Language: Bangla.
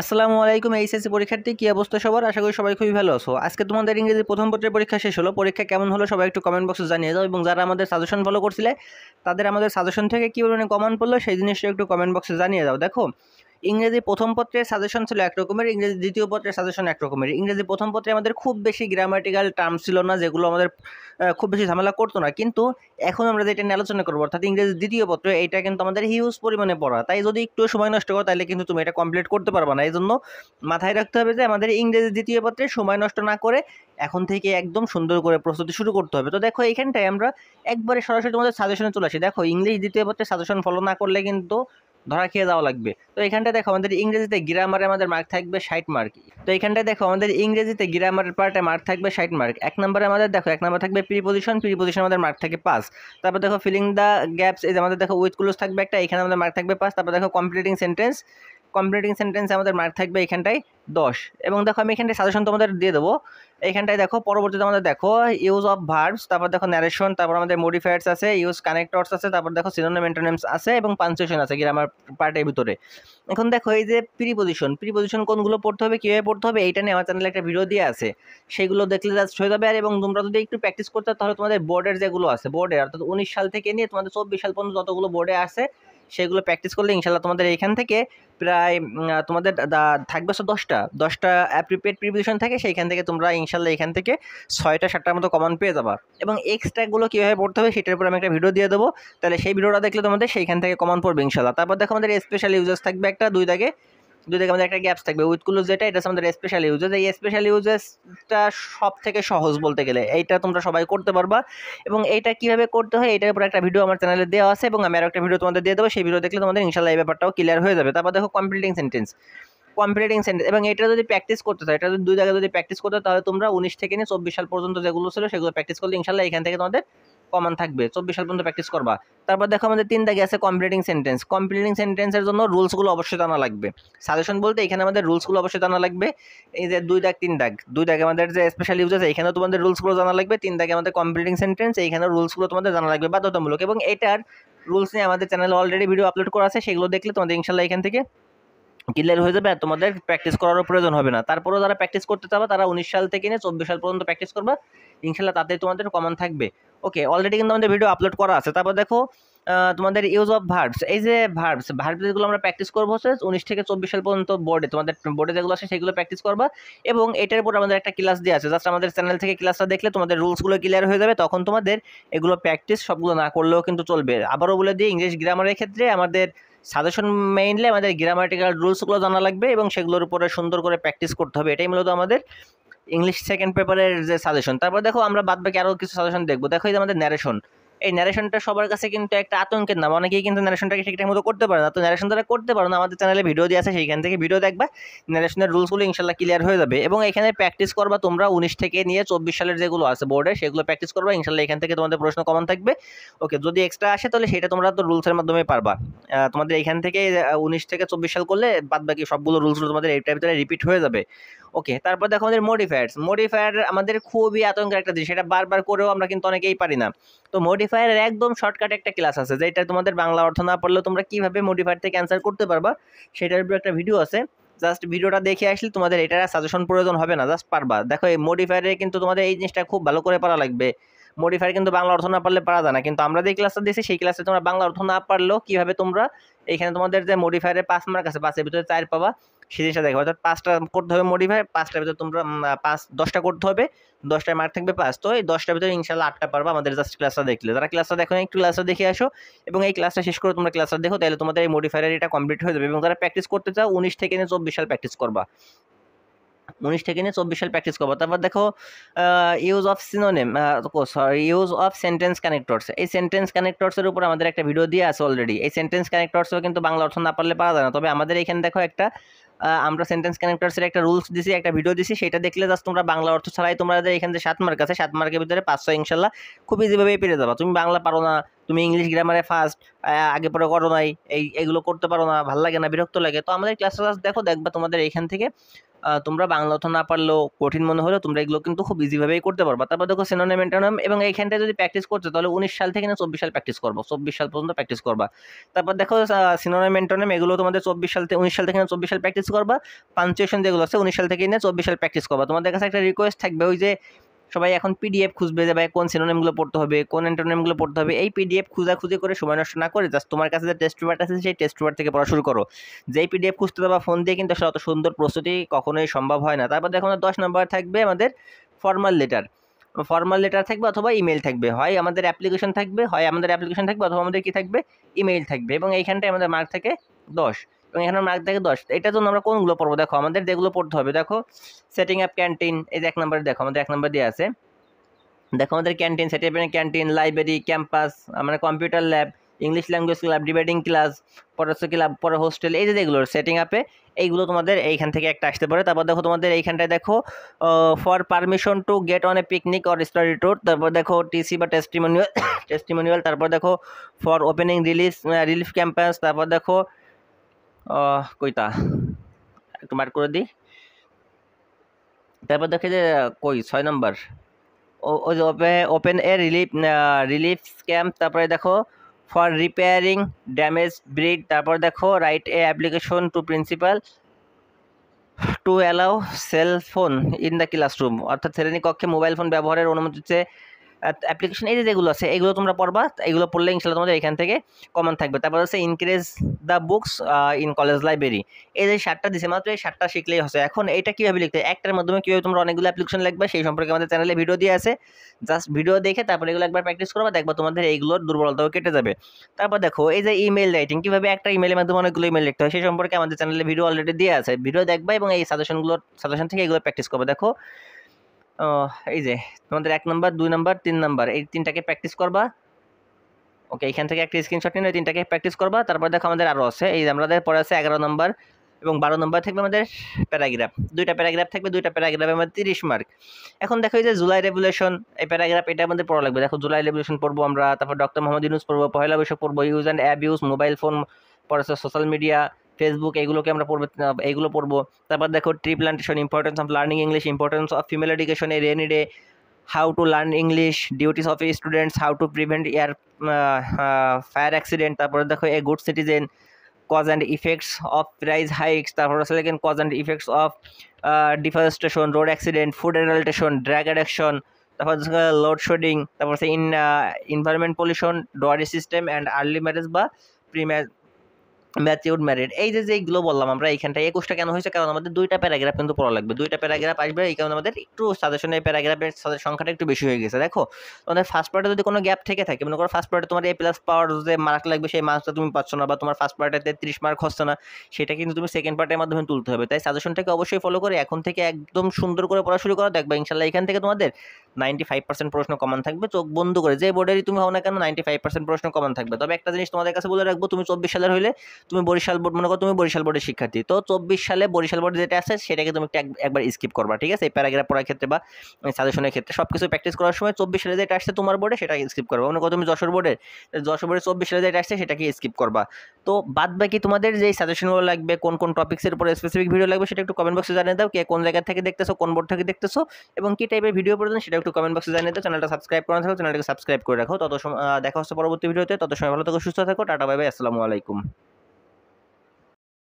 আসসালামু আলাইকুম এইচএসসি পরীক্ষার্থী, কি অবস্থা সবার? আশা করি সবাই খুবই ভালো আছো। আজকে তোমাদের ইংরেজি প্রথম পত্রের পরীক্ষা শেষ হলো। পরীক্ষা কেমন হলো সবাই একটু কমেন্ট বক্সে জানিয়ে দাও, এবং যারা আমাদের সাজেশন ফলো করছিলে তাদের আমাদের সাজেশন থেকে কী পরিমাণে কমন পড়লো সেই জিনিসটা একটু কমেন্ট বক্সে জানিয়ে দাও। দেখো, ইংরেজি প্রথম পত্রের সাজেশন ছিল এক রকমের, ইংরেজি দ্বিতীয় পত্রের সাজেশন এক রকমের। ইংরেজি প্রথম পত্রে আমাদের খুব বেশি গ্রামাটিক্যাল টার্ম ছিল না, যেগুলো আমাদের খুব বেশি ঝামেলা করতো না, কিন্তু এখন আমরা যেটা নিয়ে আলোচনা করবো অর্থাৎ ইংরেজি দ্বিতীয় পত্র, এইটা কিন্তু আমাদের হিউজ পরিমাণে পড়া। তাই যদি একটু সময় নষ্ট করো তাহলে কিন্তু তুমি এটা কমপ্লিট করতে পারবে না। এই জন্য মাথায় রাখতে হবে যে আমাদের ইংরেজি দ্বিতীয় পত্রে সময় নষ্ট না করে এখন থেকে একদম সুন্দর করে প্রস্তুতি শুরু করতে হবে। তো দেখো, এইখানটায় আমরা একবারে সরাসরি তোমাদের সাজেশনে চলে আসি। দেখো, ইংলিশ দ্বিতীয় পত্রে সাজেশন ফলো না করলে কিন্তু ধরা খেয়ে যাওয়া লাগবে। তো এখানটা দেখো, আমাদের ইংরেজিতে গ্রামারে আমাদের মার্ক থাকবে 60 মার্ক। তো এখানটায় দেখো, আমাদের ইংরেজিতে গ্রামারের পার্টে মার্ক থাকবে 60 মার্ক। এক নম্বরে আমাদের দেখো, এক নম্বর থাকবে প্রিপোজিশন, প্রিপোজিশন আমাদের মার্ক থাকে 5। তারপর দেখো ফিলিং দ্য গ্যাপস, এই যে আমাদের দেখো উইথ ক্লোজ থাকবে একটা, এখানে আমাদের মার্ক থাকবে 5। তারপর দেখো কমপ্লিটিং সেন্টেন্স, কমপ্লিটিং সেন্টেন্সে আমাদের মার্ক থাকবে এখানটায় 10। এবং দেখো আমি এখানটায় সাজেশন তোমাদের দিয়ে দেবো। এইখানটায় দেখো পরবর্তীতে আমাদের দেখো ইউজ অফ ভার্বস, তারপর দেখো ন্যারেশন, তারপর আমাদের মডিফায়ার্স আছে, ইউজ কানেক্টরস আছে, তারপর দেখো সিনোনিম অ্যান্টোনিমস আছে, এবং পাঞ্চুয়েশন আছে গ্রামার পার্টের ভিতরে। এখন দেখো, এই যে প্রিপোজিশন, প্রিপোজিশন কোনগুলো পড়তে হবে, কীভাবে পড়তে হবে, এইটা নিয়ে আমার চ্যানেলে একটা ভিডিও দিয়ে আছে, সেগুলো দেখলে জাস্ট হয়ে যাবে। আর এবং তোমরা যদি একটু প্র্যাকটিস করতে তাহলে তোমাদের বোর্ডের যেগুলো আছে, বোর্ডে অর্থাৎ 19 সাল থেকে নিয়ে তোমাদের 24 সাল পর্যন্ত যতগুলো বোর্ডে আছে সেগুলো প্র্যাকটিস করলে ইনশাল্লাহ তোমাদের এইখান থেকে প্রায় তোমাদের থাকবে 10টা প্রিপেড প্রিপোজিশন থাকে, সেইখান থেকে তোমরা ইনশাল্লাহ এখান থেকে 6টা 7টার মতো কমন পেয়ে যাবা। এবং এক্সট্রাগুলো কীভাবে পড়তে হবে সেটার উপর আমি একটা ভিডিও দিয়ে দেবো, তাহলে সেই ভিডিওটা দেখলে তোমাদের সেইখান থেকে কমন পড়বে ইনশাল্লাহ। তারপর দেখো, আমাদের স্পেশাল ইউজেস থাকবে একটা, দুই দাগে আমাদের একটা গ্যাপস থাকবে উইথ ক্লোজ, যেটা এটা আমাদের স্পেশাল ইউজেস। এই স্পেশাল ইউজেসটা সব থেকে সহজ বলতে গেলে, এইটা তোমরা সবাই করতে পারবা। এবং এইটা কিভাবে করতে হয় এটার উপর একটা ভিডিও আমার চ্যানেলে দেওয়া আছে, এবং আমি আরও একটা ভিডিও তোমাদের দিয়ে দেবো, সেই ভিডিও দেখলে তোমাদের ইনশাল্লাহ এই ব্যাপারটাও ক্লিয়ার হয়ে যাবে। তারপর দেখো কমপ্লিটিং সেন্টেন্স, কমপ্লিটিং সেন্টেন্স, এবং এটা যদি প্র্যাকটিস করতে চাও, এটা যদি দুই জায়গায় যদি প্র্যাকটিস করতে হয়, তাহলে তোমরা 19 থেকে নিয়ে 24 সাল পর্যন্ত যেগুলো ছিল সেগুলো প্র্যাকটিস করলে ইনশাল্লাহ এখান থেকে তোমাদের কমন থাকবে। 24 সাল পর্যন্ত প্র্যাকটিস করবা। তারপর দেখো, আমাদের 3 দাগে আছে কমপ্লিটিং সেন্টেন্স। কমপ্লিটিং সেন্টেন্সের জন্য রুলসগুলো অবশ্যই জানা লাগবে। সাজেশন বলতে এখানে আমাদের রুলসগুলো অবশ্যই জানা লাগবে। এই যে 2 দাগ 3 দাগ, 2 দাগে আমাদের যে স্পেশাল ইউজ আছে এখানেও তোমাদের রুলসগুলো জানা লাগবে। 3 দাগে আমাদের কমপ্লিটিং সেন্টেন্স, এইখানেও রুলসগুলো তোমাদের জানা লাগবে বাধ্যতামূলক। এবং এটার রুলস নিয়ে আমাদের চ্যানেলে অলরেডি ভিডিও আপলোড করা আছে, সেগুলো দেখলে তোমাদের ইনশাল্লাহ এখান থেকে ক্লিয়ার হয়ে যাবে আর তোমাদের প্র্যাকটিস করারও প্রয়োজন হবে না। তারপরেও যারা প্র্যাকটিস করতে চাও তারা 19 সাল থেকে নিয়ে 24 সাল পর্যন্ত প্র্যাকটিস করবা, ইনশাল্লাহ তাতে তোমাদের কমন থাকবে। ওকে, অলরেডি কিন্তু আমাদের ভিডিও আপলোড করা আছে। তারপর দেখো তোমাদের ইউজ অফ ভার্বস, এই যে ভার্বস যেগুলো আমরা প্র্যাকটিস করবো হচ্ছে 19 থেকে 24 সাল পর্যন্ত বোর্ডে, তোমাদের বোর্ডে যেগুলো আছে সেগুলো প্র্যাকটিস করবা। এবং এটার উপর আমাদের একটা ক্লাস দেওয়া আছে, জাস্ট আমাদের চ্যানেল থেকে ক্লাসটা দেখলে তোমাদের রুলসগুলো ক্লিয়ার হয়ে যাবে, তখন তোমাদের এগুলো প্র্যাকটিস সবগুলো না করলেও কিন্তু চলবে। আবারও বলে দিই, ইংলিশ গ্রামারের ক্ষেত্রে আমাদের সাজেশন মেইনলি আমাদের গ্রামাটিক্যাল রুলসগুলো জানা লাগবে এবং সেগুলোর উপরে সুন্দর করে প্র্যাকটিস করতে হবে। এটাই মূলত আমাদের ইংলিশ সেকেন্ড পেপারের যে সাজেশন। তারপর দেখো, আমরা বাদবাকি আরও কিছু সাজেশন দেখবো। দেখো, এই যে আমাদের ন্যারেশন, এই ন্যারেশনটা সবার কাছে কিন্তু একটা আতঙ্কের নাম, অনেকেই কিন্তু ন্যারেশনটাকে ঠিকঠাক মতো করতে পারে না। তো ন্যারেশন যারা করতে পারো না, আমাদের চ্যানেলে ভিডিও দিয়ে আছে, সেইখান থেকে ভিডিও দেখবা, ন্যারেশনের রুলসগুলো ইনশাল্লাহ ক্লিয়ার হয়ে যাবে। এবং এখানে প্র্যাকটিস করবা তোমরা 19 থেকে নিয়ে 24 সালের যেগুলো আছে বোর্ডে, সেগুলো প্র্যাকটিস করবা, ইনশাল্লাহ এখান থেকে তোমাদের প্রশ্ন কমন থাকবে। ওকে, যদি এক্সট্রা আসে তাহলে সেটা তোমরা তো রুলসের মাধ্যমে পারবা। তোমাদের এখান থেকে 19 থেকে 24 সাল করলে বাদবাকি সবগুলো রুলসগুলো তোমাদের এইটার ভিতরে রিপিট হয়ে যাবে। ওকে, তারপর দেখো আমাদের মডিফায়ার আমাদের খুবই আতঙ্কের একটা জিনিস, এটা বারবার করেও আমরা কিন্তু অনেকেই পারি না। তো মডিফায়ারের একদম শর্টকাট একটা ক্লাস আছে, যেটা তোমাদের বাংলা অর্থ না পড়লেও তোমরা কিভাবে মডিফায়ার থেকে অ্যান্সার করতে পারবা সেটার উপর একটা ভিডিও আছে। জাস্ট ভিডিওটা দেখে আসলে তোমাদের এটার সাজেশন প্রয়োজন হবে না, জাস্ট পারবা। দেখো, এই মডিফায়ারে কিন্তু তোমাদের এই জিনিসটা খুব ভালো করে পারা লাগবে। মডিফায়ার কিন্তু বাংলা অর্থ না পারলে পারা যায় না, কিন্তু আমরা যে ক্লাসটা দিয়েছি সেই ক্লাসে তোমরা বাংলা অর্থ না পারলেও কিভাবে তোমরা এখানে তোমাদের যে মডিফায়ারে 5 মার্ক আছে, 5-এর ভিতরে 4 পাবা, সেই জিনিসটা দেখো। অর্থাৎ 5টা করতে হবে মডিফাই, 5টার ভিতরে তোমরা 10টা করতে হবে, 10টায় মার্ক থাকবে 5। তো এই 10টার ভিতরে ইনশাল্লাহ 8টা পারবা আমাদের জাস্ট ক্লাসটা দেখলে। যারা ক্লাসটা দেখো একটু ক্লাসটা দেখে আসো, এবং এই ক্লাসটা শেষ করে তোমরা ক্লাসটা দেখো, তাহলে তোমাদের এই মডিফায়ার এটা কমপ্লিট হয়ে যাবে। এবং যারা প্র্যাকটিস করতে চাও 19 থেকে নিয়ে 24 সাল প্র্যাকটিস করবা, 19 থেকে নিয়ে 24 সাল প্র্যাকটিস করবো। তারপর দেখো use of synonym, sorry, use of sentence connectors, এই সেন্টেন্স কানেক্টরসের উপর আমাদের একটা ভিডিও দিয়ে আছে অলরেডি। এই সেন্টেন্স কানেক্টরসও কিন্তু বাংলা অর্থ না পারলে পারা যায় না, তবে আমাদের এখানে দেখো একটা আমরা সেন্টেন্স কানেক্টরসের একটা রুলস দিছি, একটা ভিডিও দিছি, সেটা দেখলে জাস্ট তোমরা বাংলা অর্থ ছাড়াই তোমাদের এখানে যে 7 মার্ক আছে, 7 মার্কের ভিতরে 500 ইনশাল্লাহ খুব ইজিভাবেই পেরে যাবা। তুমি বাংলা পারো না, তুমি ইংলিশ গ্রামারে ফার্স্ট, আগে পরে করো নাই, এগুলো করতে পারো না, ভালো লাগে না, বিরক্ত লাগে, তো আমাদের ক্লাসটা দেখো, দেখবা তোমাদের এখান থেকে তোমরা বাংলা অর্থ না পারলেও কঠিন মনে হলেও তোমরা এগুলো কিন্তু খুব ইজিভাবেই করতে পারবা। তারপর দেখো সিনোনিম অ্যান্টোনিম, এবং এইখানটায় যদি প্র্যাকটিস করছো তাহলে 19 সাল থেকে না 24 সাল প্র্যাকটিস করবো, 24 সাল পর্যন্ত প্র্যাকটিস করবা। তারপর দেখো সিনোনিম অ্যান্টোনিম এগুলো তোমাদের 24 সাল থেকে 19 সাল থেকে না 24 সাল প্র্যাকটিস করবা। পাঞ্চুয়েশন যেগুলো আছে 19 সাল থেকে না 24 সাল প্র্যাকটিস করবা। তোমাদের কাছে একটা রিকোয়েস্ট থাকবে, ওই যে সবাই এখন পিডিএফ খুঁজবে যে ভাই কোন সিনোনিমগুলো পড়তে হবে, কোন অ্যান্টোনিমগুলো পড়তে হবে। এই পিডিএফ খুঁজাখুঁজি করে সময় নষ্ট না করে জাস্ট তোমার কাছে যে টেস্ট পেপার আছে সেই টেস্ট পেপার থেকে পড়া শুরু করো। যেই পিডিএফ খুঁজতে দেবা ফোন দিয়ে কিন্তু আসলে অত সুন্দর প্রস্তুতি কখনোই সম্ভব হয় না। তারপর দেখো 10 নম্বর থাকবে আমাদের ফর্মাল লেটার। ফর্মাল লেটার থাকবে অথবা ইমেল থাকবে, হয় আমাদের অ্যাপ্লিকেশন থাকবে, অথবা আমাদের কি থাকবে, ইমেইল থাকবে। এবং এইখানটায় আমাদের মার্ক থাকে 10, এবং এখানে মার্ক থাকে 10। এটার জন্য আমরা কোনগুলো পড়বো, দেখো আমাদের যেগুলো পড়তে হবে, দেখো সেটিং আপ ক্যান্টিন, এই যে 1 নম্বরে দেখো আমাদের 1 নম্বর দিয়ে আছে। দেখো আমাদের ক্যান্টিন, সেটি ক্যান্টিন, লাইব্রেরি, ক্যাম্পাস, মানে computer lab, English language club, debating class, পরে হচ্ছে ক্লাব, পরে হোস্টেল, এই যে যেগুলো সেটিং আপে এইগুলো তোমাদের এইখান থেকে একটা আসতে পারে। তারপর দেখো তোমাদের এইখানটায় দেখো for permission to get on a picnic or study tour, তারপর দেখো টিসি বা টেস্টিমোনিয়াল, তারপর দেখো ফর ওপেনিং রিলিফ ক্যাম্পাস, তারপর দেখো কইতা একটু বার করে দিই। তারপর দেখো যে কই 6 নম্বর ওই যে ওপেন এ রিলিফ ক্যাম্প, তারপরে দেখো ফর রিপেয়ারিং ড্যামেজ ব্রিড, তারপর দেখো write a application to principal to allow cell phone in the classroom, অর্থাৎ শ্রেণীকক্ষে মোবাইল ফোন ব্যবহারের অনুমতি দিচ্ছে অ্যাপ্লিকেশন। এই যে যেগুলো আছে এগুলো তোমরা পড়বা, এগুলো পড়লে ইনশাল্লাহ তোমাদের এখান থেকে কমন থাকবে। তারপর হচ্ছে increase the books in college library, এই যে 7টা দিছে, মাত্র এই 7টা শিখলেই হচ্ছে। এখন এটা কীভাবে লিখতে হয়, একটার মাধ্যমে কীভাবে তোমরা অনেকগুলো অ্যাপ্লিকেশন লিখবে সেই সম্পর্কে আমাদের চ্যানেলে ভিডিও দিয়ে আছে। জাস্ট ভিডিও দেখে তারপরে এগুলো একবার প্র্যাকটিস করবা, দেখবা তোমাদের এইগুলোর দুর্বলতাও কেটে যাবে। তারপর দেখো এই যে ইমেল রাইটিং, কীভাবে একটা ইমেলের মাধ্যমে অনেকগুলো ইমেল লিখতে হয় সেই সম্পর্কে আমাদের চ্যানেলে ভিডিও অলরেডি দিয়ে আছে, ভিডিও দেখবা এবং এই সাজেশন থেকে এগুলো প্র্যাকটিস করবে। দেখো এই যে তোমাদের 1 নম্বর, 2 নম্বর, 3 নম্বর, এই 3টাকে প্র্যাকটিস করবা। ওকে, এখান থেকে একটা স্ক্রিনশট নিয়ে 3টাকে প্র্যাকটিস করবা। তারপর দেখো আমাদের আরও আছে, এই আমাদের পরে আছে 11 নম্বর এবং 12 নম্বর থাকবে আমাদের প্যারাগ্রাফ, 2টা প্যারাগ্রাফ থাকবে, 2টা প্যারাগ্রাফে আমাদের 30 মার্ক। এখন দেখো এই যে জুলাই রেভলিউশন, এই প্যারাগ্রাফ এটা আমাদের পড়া লাগবে। দেখো জুলাই রেভলিউশন পড়বো আমরা, তারপর ডক্টর মোহাম্মদ ইউনূস পড়বো, পহেলা বৈশাখ পড়বো, use and abuse mobile phone, পরে আছে সোশ্যাল মিডিয়া, ফেসবুক, এইগুলোকে আমরা এইগুলো পড়বো। তারপর দেখো tree plantation, importance of learning English, importance of female education, a rainy day, how to learn English, duties of students, how to prevent fire accident, তারপরে দেখো a good citizen, cause and effects of price hikes, তারপর আছে again cause and effects of deforestation, road accident, food adulteration, drug addiction, তারপর load shedding, তারপর আছে environment pollution, dowry system and early marriage বা ম্যাচিউরড ম্যারিড। এই যে যেগুলো বললাম আমরা এইখানটায় 21টা কেন হয়েছে, কারণ আমাদের 2টা প্যারাগ্রাফ কিন্তু পড়া লাগবে, 2টা প্যারাগ্রাফ আসবে, এই কারণে আমাদের একটু সাজেশনের প্যারাগ্রাফের সংখ্যাটা একটু বেশি হয়ে গেছে। দেখো তোমাদের ফার্স্ট পার্টে যদি কোনো গ্যাপ থেকে থাকে, মনে করো ফার্স্ট পার্টে তোমার A+ পাওয়ার যে মার্ক লাগবে সেই মার্কটা তুমি পাচ্ছ না, বা তোমার ফার্স্ট পার্টেতে 30 মার্ক হচ্ছে না, সেটা কিন্তু তুমি সেকেন্ড পার্টের মাধ্যমে তুলতে হবে। তাই সাজেশনটাকে অবশ্যই ফলো করে এখন থেকে একদম সুন্দর করে পড়া শুরু করো, দেখবা ইনশাল্লাহ এখান থেকে তোমাদের 95% প্রশ্ন কমন থাকবে। চোখ বন্ধ করে যে বোর্ডেরই তুমি হও না কেন 95% প্রশ্ন কমন থাকবে। তবে একটা জিনিস তোমাদের কাছে বলে রাখবো, তুমি 24 সালের হইলে তুমি বরিশাল বোর্ড, মনে করো তুমি বরিশাল বোর্ডের শিক্ষার্থী, তো 24 সালে বরিশাল বোর্ডে যেটা আছে সেটাকে তুমি একবার স্কিপ করবা, ঠিক আছে? এই প্যারাগ্রাফ পড়ার ক্ষেত্রে বা সাজেশনের ক্ষেত্রে সবকিছু প্র্যাকটিস করার সময় 24 সালে যেটা আসছে তোমার বোর্ডে সেটাকে স্কিপ করবা। মনে করো তুমি যশোর বোর্ডে 24 সালে যেটা আসছে সেটাকে স্কিপ করবা। তো বাদ বাকি তোমাদের যে সাজেশনগুলো লাগবে, কোন কোন টপিক্সের উপরে স্পেসিফিক ভিডিও লাগবে সেটা একটু কমেন্ট বক্সে জানিয়ে দাও, কে কোন জায়গা থেকে দেখতেছো, কোন বোর্ড থেকে দেখতেছো এবং কি টাইপের ভিডিও প্রয়োজন সেটা একটু কমেন্ট বক্সে জানিয়ে দাও। চ্যানেলটা সাবস্ক্রাইব করা থাকো, চ্যানেলটাকে সাবস্ক্রাইব করে রাখো। তত সময় দেখা হচ্ছে পরবর্তী ভিডিওতে, তত সময় ভালো থাকো, সুস্থ থাকো, টাটা বাই বাই, আসসালামু আলাইকুম।